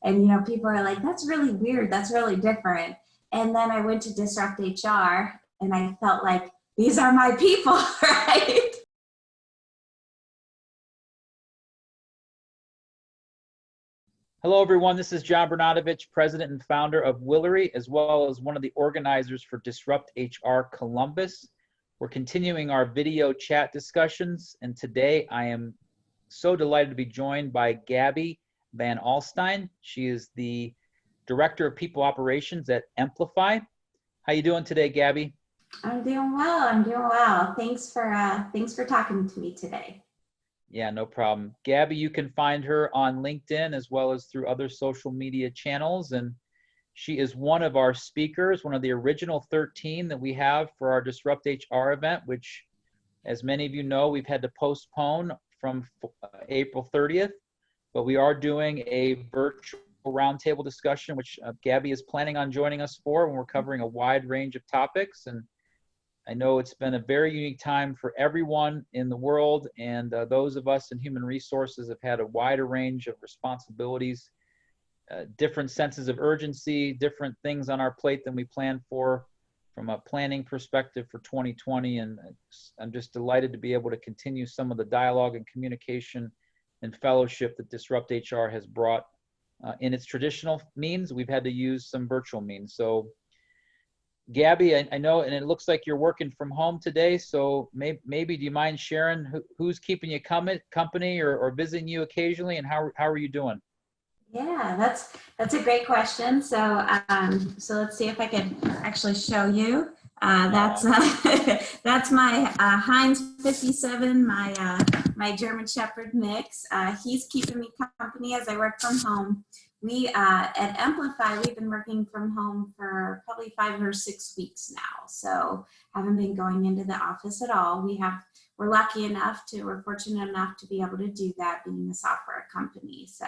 And, you know, people are like, that's really weird. That's really different. And then I went to Disrupt HR and I felt like, these are my people, right? Hello, everyone. This is John Bernadovich, president and founder of Willory, as well as one of the organizers for DisruptHR Columbus. We're continuing our video chat discussions, and today I am so delighted to be joined by Gabby VanAlstine. She is the Director of People Operations at Amplify. How you doing today, Gabby? I'm doing well. I'm doing well. Thanks for talking to me today. Yeah, no problem. Gabby, you can find her on LinkedIn as well as through other social media channels. And she is one of our speakers, one of the original 13 that we have for our Disrupt HR event, which, as many of you know, we've had to postpone from April 30th. But we are doing a virtual roundtable discussion, which Gabby is planning on joining us for, when we're covering a wide range of topics. And I know it's been a very unique time for everyone in the world, and those of us in human resources have had a wider range of responsibilities, different senses of urgency, different things on our plate than we planned for from a planning perspective for 2020. And I'm just delighted to be able to continue some of the dialogue and communication and fellowship that Disrupt HR has brought in its traditional means. We've had to use some virtual means. So Gabby, I know, and it looks like you're working from home today, so maybe do you mind sharing who's keeping you company or visiting you occasionally, and how are you doing? Yeah, that's a great question. So so let's see if I can actually show you. That's that's my Heinz 57, my German Shepherd mix. He's keeping me company as I work from home. We at Amplify, we've been working from home for probably 5 or 6 weeks now. So haven't been going into the office at all. We're lucky enough we're fortunate enough to be able to do that, being a software company. So.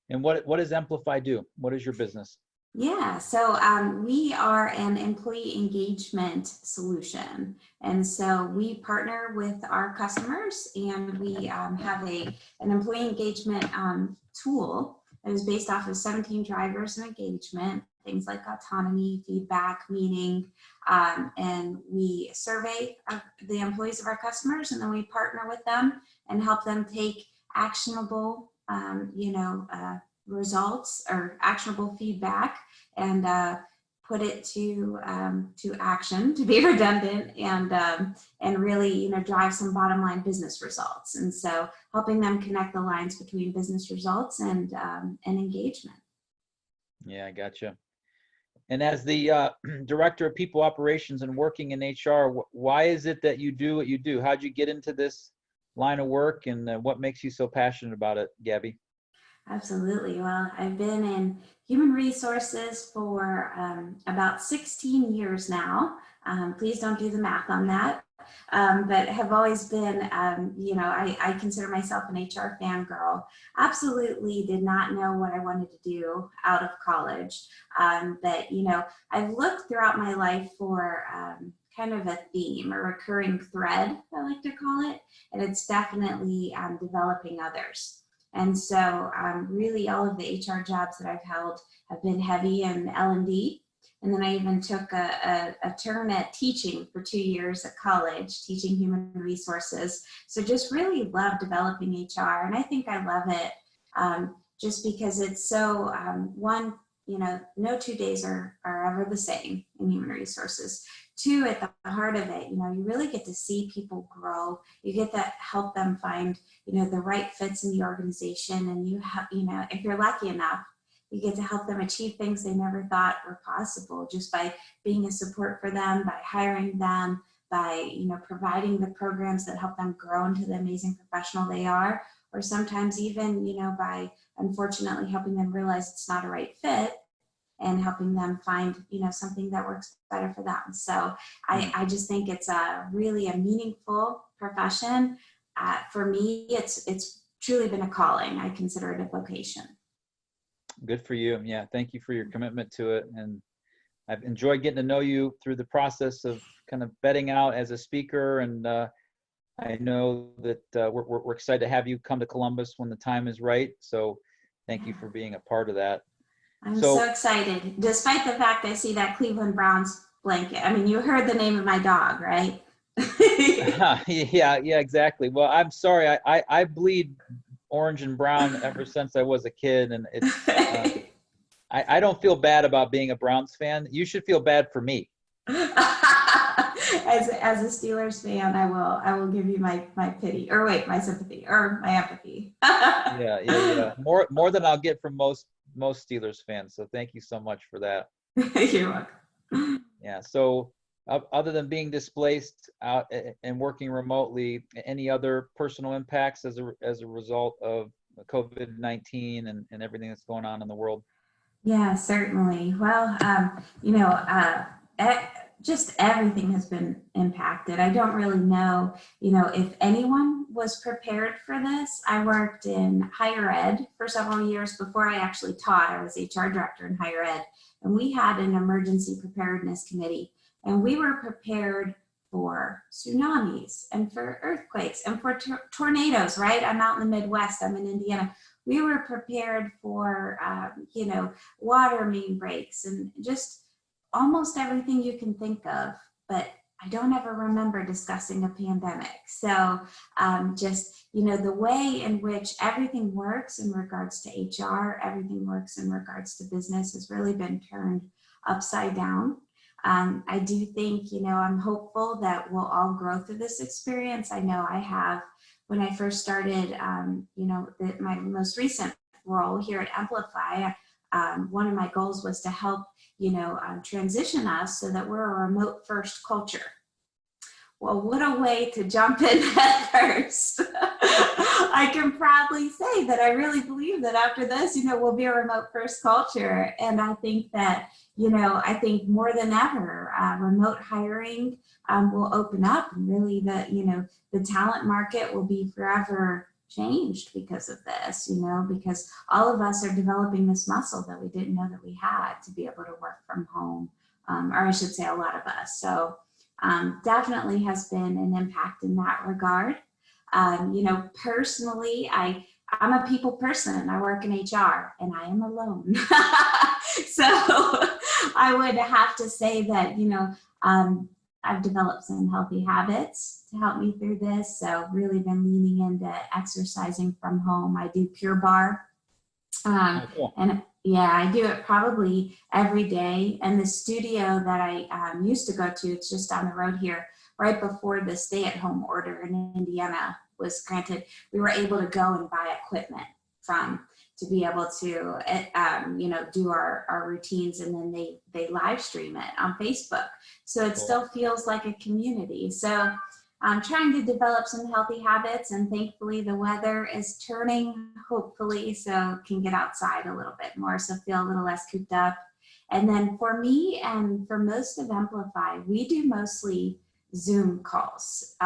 And what does Amplify do? What is your business? Yeah, so we are an employee engagement solution. And so we partner with our customers, and we have an employee engagement tool that is based off of 17 drivers of engagement, things like autonomy, feedback, meaning, and we survey the employees of our customers, and then we partner with them and help them take actionable results or actionable feedback and put it to action, to be redundant, and really drive some bottom line business results. And so helping them connect the lines between business results and engagement. Yeah, I gotcha. And as the Director of People Operations and working in HR, why is it that you do what you do? How'd you get into this line of work, and what makes you so passionate about it, Gabby? Absolutely. Well, I've been in human resources for about 16 years now. Please don't do the math on that. But have always been, I consider myself an HR fangirl. Absolutely did not know what I wanted to do out of college. But, I've looked throughout my life for kind of a theme, a recurring thread, I like to call it. And it's definitely developing others. And so really all of the HR jobs that I've held have been heavy in L&D. And then I even took a turn at teaching for 2 years at college, teaching human resources. So just really love developing HR. And I think I love it just because it's so, one, no 2 days are ever the same in human resources. 2, at the heart of it, you really get to see people grow. You get to help them find, the right fits in the organization. And you have, if you're lucky enough, you get to help them achieve things they never thought were possible just by being a support for them, by hiring them, by, providing the programs that help them grow into the amazing professional they are, or sometimes even, by unfortunately helping them realize it's not a right fit and helping them find, something that works better for them. So I just think it's really a meaningful profession. For me, it's truly been a calling. I consider it a vocation. Good for you. Yeah, thank you for your commitment to it. And I've enjoyed getting to know you through the process of kind of vetting out as a speaker. And I know that we're excited to have you come to Columbus when the time is right. So thank you for being a part of that. I'm so excited, despite the fact I see that Cleveland Browns blanket. I mean, you heard the name of my dog, right? Yeah, exactly. Well, I'm sorry. I bleed orange and brown ever since I was a kid, and it's I don't feel bad about being a Browns fan. You should feel bad for me. As a Steelers fan, I will give you my pity, or wait, my sympathy, or my empathy. Yeah. More than I'll get from most Steelers fans. So thank you so much for that. You're welcome. Yeah. So other than being displaced out and working remotely, any other personal impacts as a result of COVID-19 and everything that's going on in the world? Yeah, certainly. Well, just everything has been impacted. I don't really know, if anyone was prepared for this. I worked in higher ed for several years before I actually taught. I was HR director in higher ed, and we had an emergency preparedness committee, and we were prepared for tsunamis and for earthquakes and for tornadoes, right? I'm out in the Midwest, I'm in Indiana. We were prepared for, water main breaks and just almost everything you can think of, but I don't ever remember discussing a pandemic. So the way in which everything works in regards to HR, everything works in regards to business has really been turned upside down. I do think, I'm hopeful that we'll all grow through this experience. I know I have. When I first started, my most recent role here at Amplify, one of my goals was to help, transition us so that we're a remote first culture. Well, what a way to jump in head first. I can proudly say that I really believe that after this, we'll be a remote first culture. And I think that, I think more than ever, remote hiring will open up, and really the talent market will be forever changed because of this, because all of us are developing this muscle that we didn't know that we had to be able to work from home, or I should say a lot of us. So definitely has been an impact in that regard. Personally, I'm a people person. I work in HR and I am alone. So I would have to say that, I've developed some healthy habits to help me through this. So really been leaning into exercising from home. I do Pure Barre. Cool. And yeah, I do it probably every day. And the studio that I used to go to, it's just down the road here, right before the stay-at-home order in Indiana was granted, we were able to go and buy equipment to be able to, do our routines, and then they live stream it on Facebook. So it still feels like a community. So I'm trying to develop some healthy habits, and thankfully the weather is turning, hopefully, so can get outside a little bit more, so feel a little less cooped up. And then for me and for most of Amplify, we do mostly Zoom calls.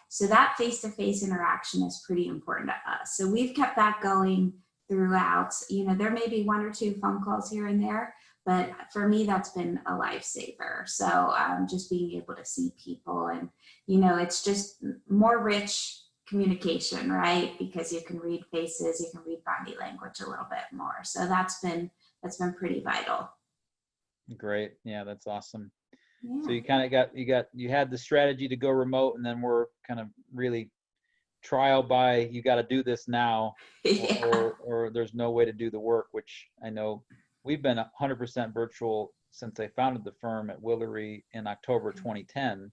So that face-to-face interaction is pretty important to us. So we've kept that going throughout. There may be one or two phone calls here and there, but for me, that's been a lifesaver. So just being able to see people, and, it's just more rich communication, right? Because you can read faces, you can read body language a little bit more. So that's been pretty vital. Great. Yeah, that's awesome. Yeah. So you kind of you had the strategy to go remote, and then we're kind of really trial by you got to do this now, Yeah. or there's no way to do the work, which I know we've been 100% virtual since I founded the firm at Willory in October 2010.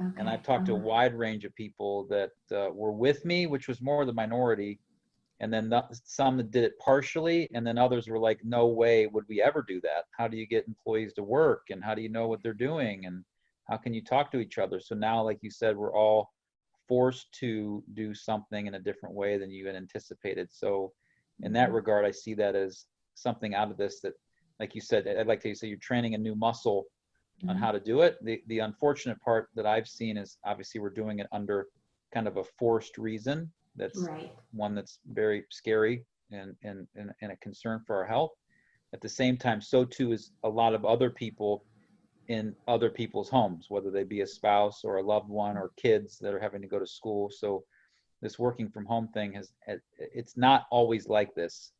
Okay. And I've talked to a wide range of people that were with me, which was more the minority, and then some that did it partially, and then others were like, no way would we ever do that. How do you get employees to work, and how do you know what they're doing, and how can you talk to each other? So now, like you said, we're all forced to do something in a different way than you had anticipated. So in that regard, I see that as something out of this that, like you said, I'd like to say you're training a new muscle on how to do it. The unfortunate part that I've seen is obviously we're doing it under kind of a forced reason. That's right. One that's very scary and a concern for our health. At the same time, so too is a lot of other people in other people's homes, whether they be a spouse or a loved one or kids that are having to go to school. So this working from home thing it's not always like this.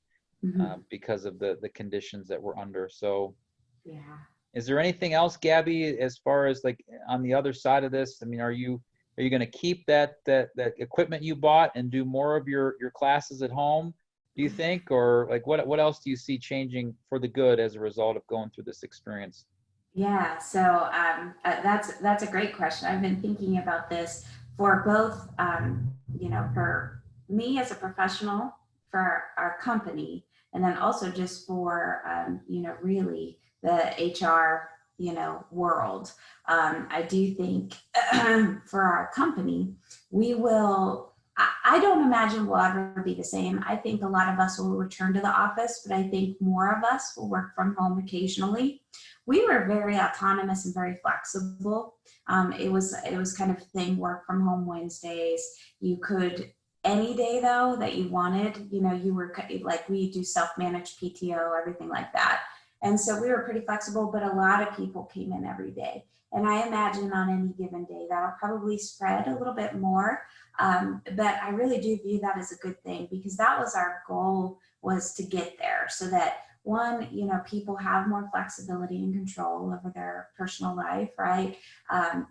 Mhm. because of the conditions that we're under. So Yeah. is there anything else, Gabby, as far as like on the other side of this? I mean, are you going to keep that equipment you bought and do more of your classes at home, do you think? Or like what else do you see changing for the good as a result of going through this experience? Yeah, so that's a great question. I've been thinking about this for both, for me as a professional, for our company, and then also just for, really the HR, world. I do think for our company, we will. I don't imagine we'll ever be the same. I think a lot of us will return to the office, but I think more of us will work from home occasionally. We were very autonomous and very flexible. It was kind of a thing, work from home Wednesdays. You could any day though that you wanted, you were like, we do self-managed PTO, everything like that. And so we were pretty flexible, but a lot of people came in every day. And I imagine on any given day that'll probably spread a little bit more. But I really do view that as a good thing, because that was our goal, was to get there so that one, people have more flexibility and control over their personal life, right?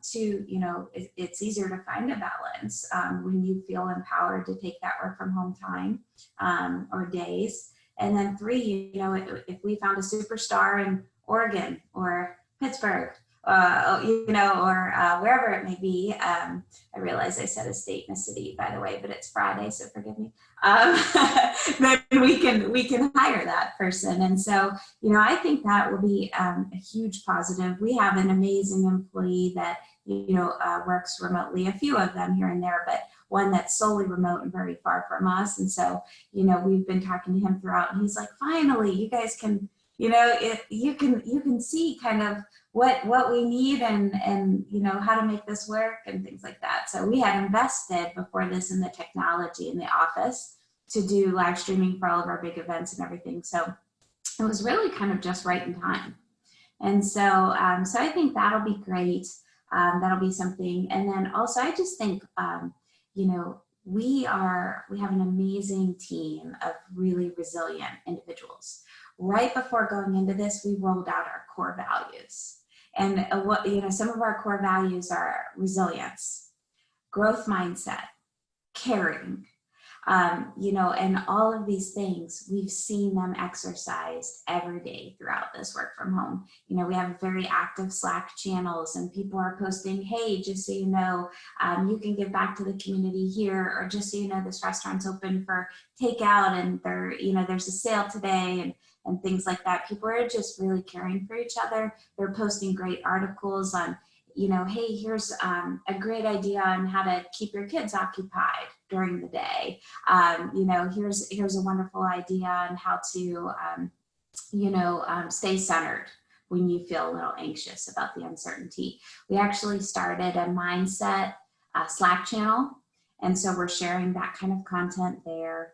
Two, it's easier to find a balance when you feel empowered to take that work from home time or days. And then three, if we found a superstar in Oregon or Pittsburgh, or wherever it may be. I realize I said a state and a city, by the way, but it's Friday, so forgive me. Then we can hire that person. And so, I think that will be a huge positive. We have an amazing employee that, works remotely, a few of them here and there, but one that's solely remote and very far from us. And so, we've been talking to him throughout, and he's like, finally, you guys can, you can see kind of what we need and how to make this work and things like that. So we had invested before this in the technology in the office to do live streaming for all of our big events and everything. So it was really kind of just right in time. And so so I think that'll be great. That'll be something. And then also I just think we have an amazing team of really resilient individuals. Right before going into this, we rolled out our core values. And some of our core values are resilience, growth mindset, caring, and all of these things, we've seen them exercised every day throughout this work from home. We have very active Slack channels, and people are posting, hey, just so you know, you can give back to the community here, or just so you know, this restaurant's open for takeout, and there's a sale today, and things like that. People are just really caring for each other. They're posting great articles on, hey, here's a great idea on how to keep your kids occupied during the day. Here's a wonderful idea on how to, stay centered when you feel a little anxious about the uncertainty. We actually started a mindset Slack channel. And so we're sharing that kind of content there.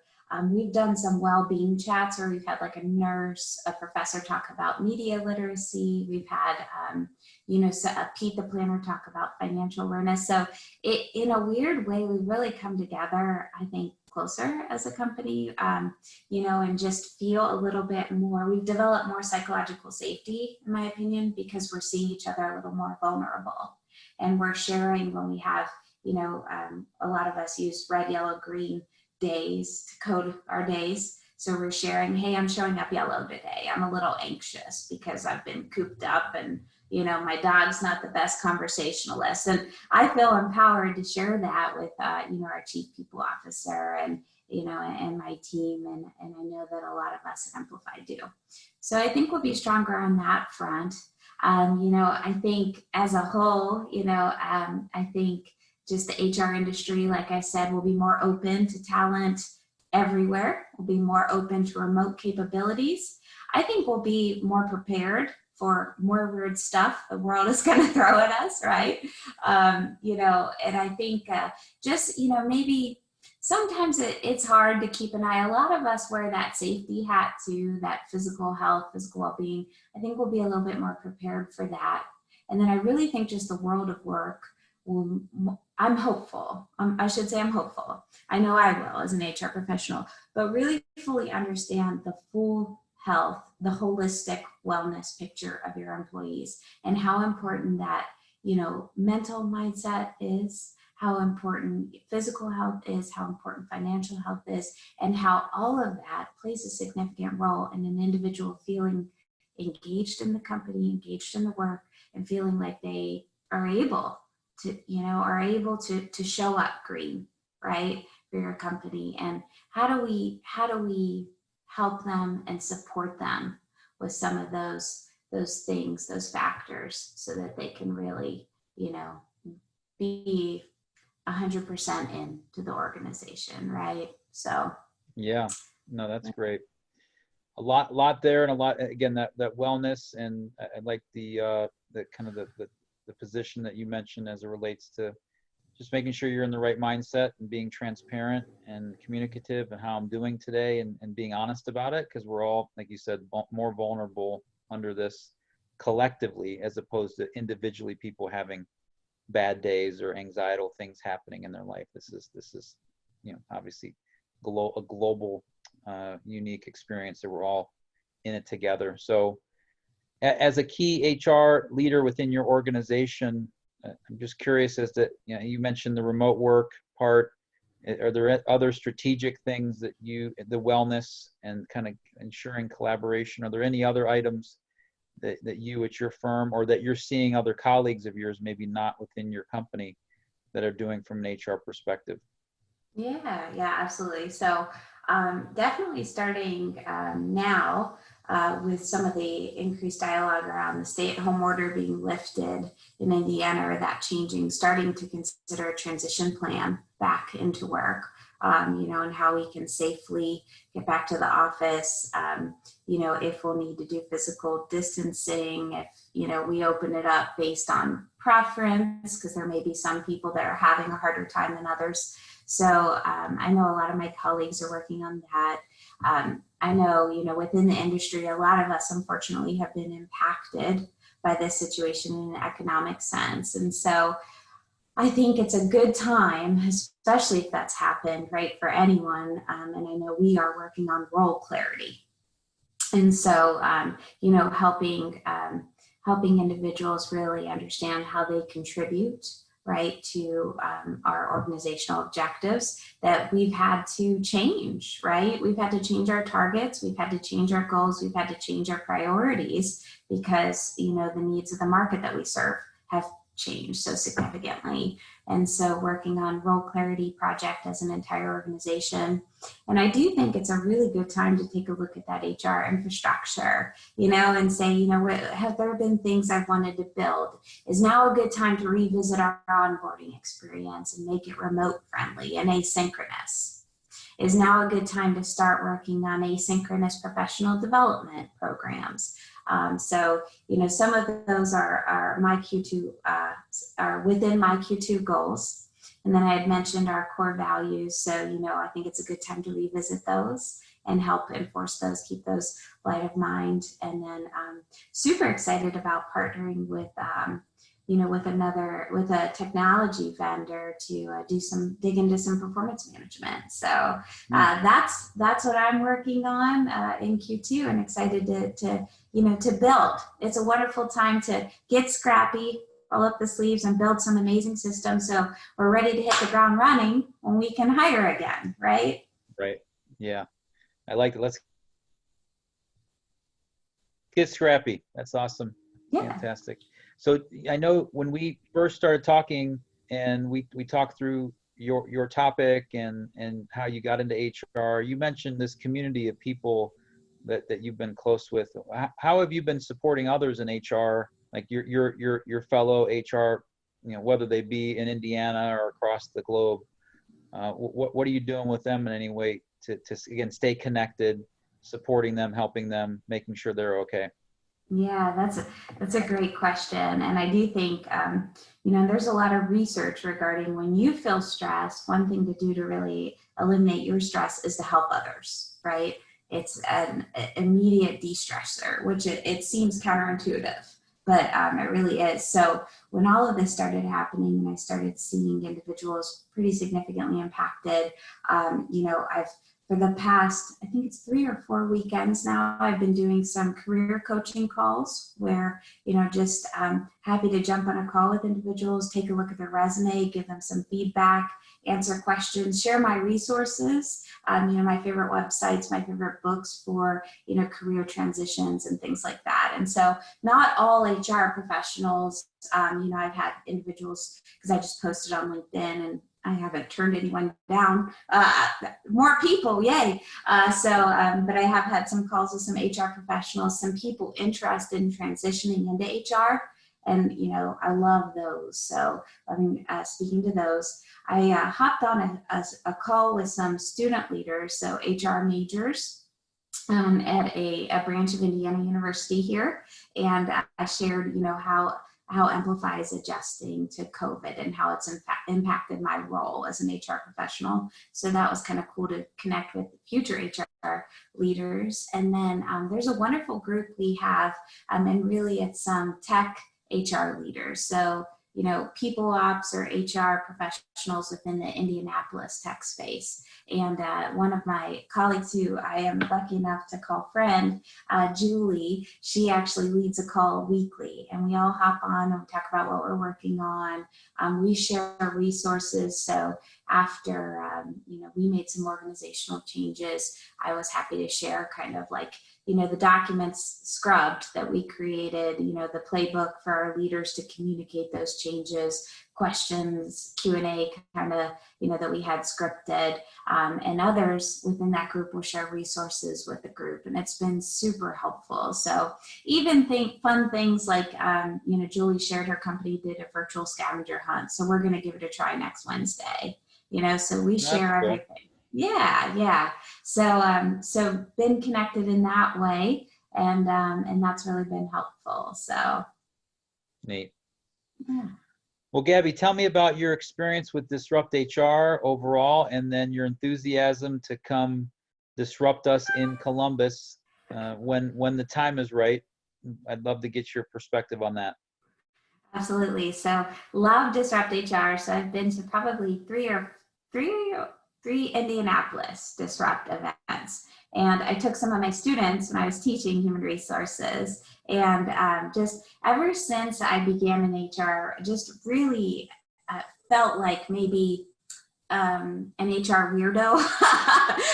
We've done some well-being chats where we've had like a nurse, a professor talk about media literacy. We've had, Pete the planner talk about financial awareness. So in a weird way, we really come together, I think, closer as a company, and just feel a little bit more. We've developed more psychological safety, in my opinion, because we're seeing each other a little more vulnerable. And we're sharing when we have, a lot of us use red, yellow, green days to code our days. So we're sharing, hey, I'm showing up yellow today. I'm a little anxious because I've been cooped up and, my dog's not the best conversationalist. And I feel empowered to share that with, our chief people officer and, and my team. And I know that a lot of us at Amplify do. So I think we'll be stronger on that front. I think as a whole, I think just the HR industry, like I said, will be more open to talent everywhere. We'll be more open to remote capabilities. I think we'll be more prepared for more weird stuff the world is going to throw at us, right? And I think maybe sometimes it's hard to keep an eye. A lot of us wear that safety hat too, that physical health, physical well-being. I think we'll be a little bit more prepared for that. And then I really think just the world of work will, I'm hopeful. I should say I'm hopeful. I know I will as an HR professional, but really fully understand the full health, the holistic wellness picture of your employees and how important that, you know, mental mindset is, how important physical health is, how important financial health is, and how all of that plays a significant role in an individual feeling engaged in the company, engaged in the work, and feeling like they are able to, you know, are able to show up green, right, for your company. And how do we help them and support them with some of those things, those factors, so that they can really, you know, be 100% into the organization, right? So Yeah, no, that's great. A lot there, and a lot, again, that wellness, and I like the kind of the position that you mentioned as it relates to just making sure you're in the right mindset and being transparent and communicative and how I'm doing today, and being honest about it, because we're all, like you said, more vulnerable under this collectively as opposed to individually people having bad days or anxietal things happening in their life. This is, you know, obviously a global unique experience that we're all in it together. So as a key HR leader within your organization, I'm just curious as to, you know, you mentioned the remote work part. Are there other strategic things that the wellness and kind of ensuring collaboration, are there any other items that you at your firm, or that you're seeing other colleagues of yours, maybe not within your company, that are doing from an HR perspective? yeah, absolutely. So definitely starting now with some of the increased dialogue around the stay-at-home order being lifted in Indiana, or that changing, starting to consider a transition plan back into work, you know, and how we can safely get back to the office, you know, if we'll need to do physical distancing, if, you know, we open it up based on preference, because there may be some people that are having a harder time than others. So I know a lot of my colleagues are working on that. I know, you know, within the industry, a lot of us unfortunately have been impacted by this situation in an economic sense. And so I think it's a good time, especially if that's happened, right, for anyone. And I know we are working on role clarity. And so, you know, helping individuals really understand how they contribute, right, to our organizational objectives that we've had to change, right? We've had to change our targets, we've had to change our goals, we've had to change our priorities, because, you know, the needs of the market that we serve have changed so significantly. And so working on role clarity project as an entire organization. And I do think it's a really good time to take a look at that HR infrastructure, you know, and say, you know, have there been things I've wanted to build? Is now a good time to revisit our onboarding experience and make it remote friendly and asynchronous? Is now a good time to start working on asynchronous professional development programs? So, you know, some of those are my Q2, are within my Q2 goals. And then I had mentioned our core values. So, you know, I think it's a good time to revisit those and help enforce those, keep those light of mind. And then super excited about partnering with, you know, with a technology vendor to dig into some performance management. So that's what I'm working on in Q2, and excited to you know, to build. It's a wonderful time to get scrappy, roll up the sleeves, and build some amazing systems, so we're ready to hit the ground running when we can hire again, right? Right. Yeah. I like it. Let's get scrappy. That's awesome. Yeah. Fantastic. So I know when we first started talking, and we talked through your topic and how you got into HR, you mentioned this community of people that you've been close with. How have you been supporting others in HR, like your fellow HR, you know, whether they be in Indiana or across the globe? What are you doing with them in any way to again stay connected, supporting them, helping them, making sure they're okay? Yeah, that's a great question. And I do think, you know, there's a lot of research regarding when you feel stressed, one thing to do to really eliminate your stress is to help others, right? It's an immediate de-stressor, which it seems counterintuitive, but it really is. So when all of this started happening and I started seeing individuals pretty significantly impacted, for the past, I think it's 3 or 4 weekends now, I've been doing some career coaching calls where, just happy to jump on a call with individuals, take a look at their resume, give them some feedback, answer questions, share my resources, my favorite websites, my favorite books for, career transitions and things like that. And so not all HR professionals, I've had individuals, because I just posted on LinkedIn and I haven't turned anyone down, more people, yay. But I have had some calls with some HR professionals, some people interested in transitioning into HR. And, I love those. So speaking to those, I hopped on a call with some student leaders, so HR majors, at a branch of Indiana University here. And I shared, how Amplify is adjusting to COVID and how it's impacted my role as an HR professional. So that was kind of cool to connect with future HR leaders. And then there's a wonderful group we have, and really it's tech HR leaders. So, people ops or HR professionals within the Indianapolis tech space. And one of my colleagues who I am lucky enough to call friend, Julie, she actually leads a call weekly, and we all hop on and talk about what we're working on. We share resources. So after, we made some organizational changes, I was happy to share kind of like, the documents scrubbed that we created, the playbook for our leaders to communicate those changes, questions, Q&A kind of, that we had scripted, and others within that group will share resources with the group. And it's been super helpful. So even fun things like, Julie shared her company did a virtual scavenger hunt. So we're going to give it a try next Wednesday, so we share everything. Yeah. So been connected in that way, and that's really been helpful. So neat. Yeah. Well, Gabby, tell me about your experience with Disrupt HR overall, and then your enthusiasm to come disrupt us in Columbus when the time is right. I'd love to get your perspective on that. Absolutely. So love Disrupt HR. So I've been to probably three Indianapolis Disrupt events. And I took some of my students when I was teaching human resources. And just ever since I began in HR, just really felt like maybe an HR weirdo.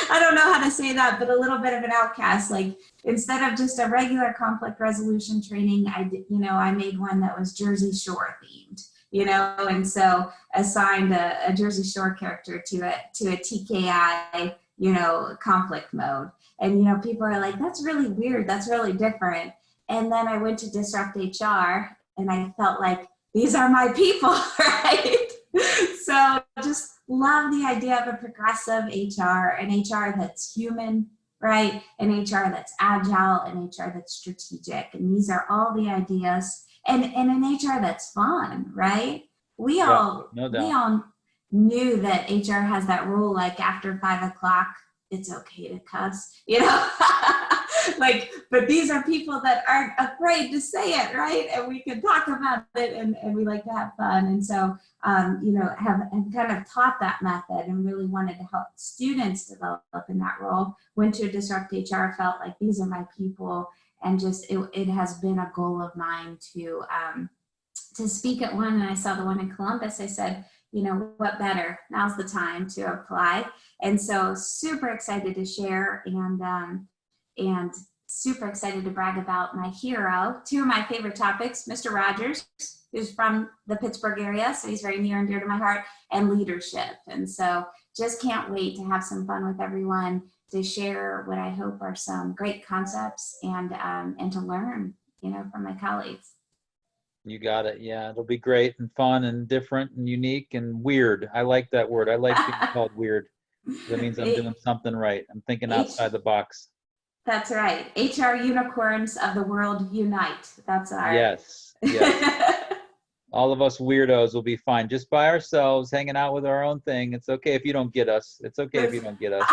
I don't know how to say that, but a little bit of an outcast. Like instead of just a regular conflict resolution training, I made one that was Jersey Shore themed. And so assigned a Jersey Shore character to a TKI, conflict mode. And, people are like, that's really weird. That's really different. And then I went to Disrupt HR and I felt like these are my people, right? So just love the idea of a progressive HR, an HR that's human, right? An HR that's agile, an HR that's strategic. And these are all the ideas. And an HR that's fun, right? We all knew that HR has that rule, like after 5 o'clock, it's okay to cuss, but these are people that aren't afraid to say it, right? And we can talk about it and we like to have fun. And so, have kind of taught that method and really wanted to help students develop in that role. Went to Disrupt HR, felt like these are my people. And just, it has been a goal of mine to speak at one. And I saw the one in Columbus. I said, what better? Now's the time to apply. And so super excited to share and super excited to brag about my hero. 2 of my favorite topics, Mr. Rogers, who's from the Pittsburgh area, so he's very near and dear to my heart, and leadership. And so just can't wait to have some fun with everyone, to share what I hope are some great concepts and to learn, from my colleagues. You got it. Yeah, it'll be great and fun and different and unique and weird. I like that word. I like being called weird. That means I'm doing something right. I'm thinking outside the box. That's right. HR unicorns of the world unite. That's our. Yes. All of us weirdos will be fine just by ourselves, hanging out with our own thing. It's okay if you don't get us. It's okay if you don't get us.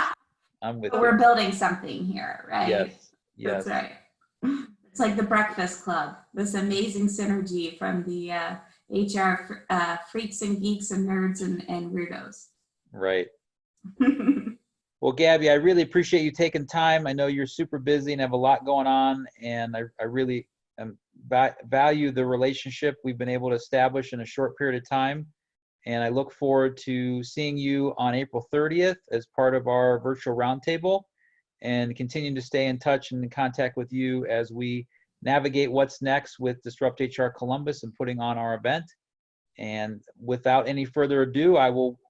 I'm with you. We're building something here, right? Yes. That's right. It's like the Breakfast Club, this amazing synergy from the HR freaks and geeks and nerds and weirdos. Right. Well, Gabby, I really appreciate you taking time. I know you're super busy and have a lot going on, and I really value the relationship we've been able to establish in a short period of time. And I look forward to seeing you on April 30th as part of our virtual roundtable, and continuing to stay in touch and in contact with you as we navigate what's next with DisruptHR Columbus and putting on our event. And without any further ado, I will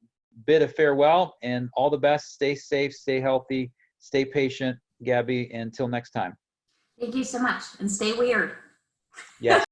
bid a farewell and all the best. Stay safe, stay healthy, stay patient, Gabby. Until next time. Thank you so much, and stay weird. Yes.